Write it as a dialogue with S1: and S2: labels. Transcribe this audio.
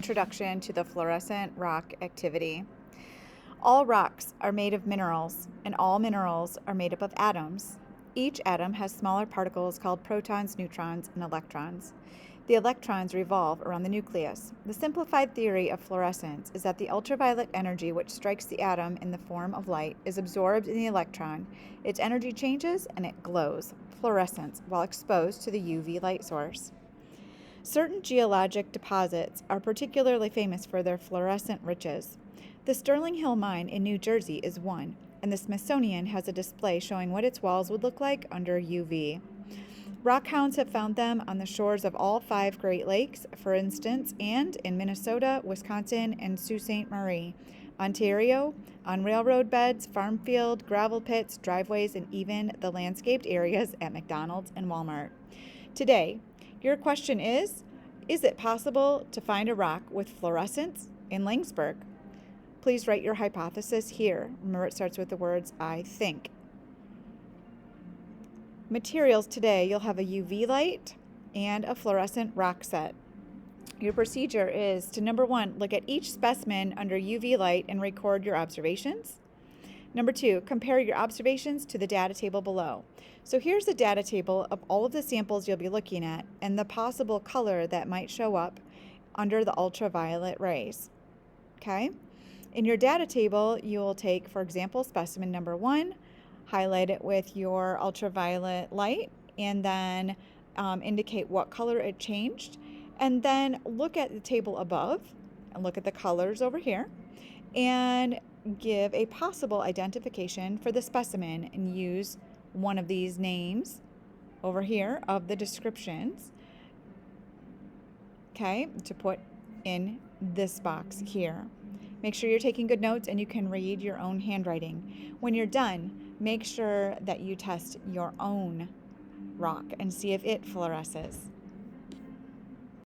S1: Introduction to the fluorescent rock activity. All rocks are made of minerals, and all minerals are made up of atoms. Each atom has smaller particles called protons, neutrons, and electrons. The electrons revolve around the nucleus. The simplified theory of fluorescence is that the ultraviolet energy which strikes the atom in the form of light is absorbed in the electron. Its energy changes and it glows, fluorescence, while exposed to the UV light source. Certain geologic deposits are particularly famous for their fluorescent riches. The Sterling Hill mine in New Jersey is one, and the Smithsonian has a display showing what its walls would look like under UV. Rockhounds have found them on the shores of all 5 Great Lakes, for instance, and in Minnesota, Wisconsin, and Sault Ste. Marie, Ontario, on railroad beds, farm field, gravel pits, driveways, and even the landscaped areas at McDonald's and Walmart. Today, your question is it possible to find a rock with fluorescence in Laingsburg? Please write your hypothesis here. Remember, it starts with the words I think. Materials today, you'll have a UV light and a fluorescent rock set. Your procedure is to, number 1, look at each specimen under UV light and record your observations. Number 2, compare your observations to the data table below. So here's the data table of all of the samples you'll be looking at and the possible color that might show up under the ultraviolet rays. Okay? In your data table, you'll take, for example, specimen number 1, highlight it with your ultraviolet light, and then indicate what color it changed. And then look at the table above and look at the colors over here and give a possible identification for the specimen and use one of these names over here of the descriptions, okay, to put in this box here. Make sure you're taking good notes and you can read your own handwriting. When you're done, make sure that you test your own rock and see if it fluoresces.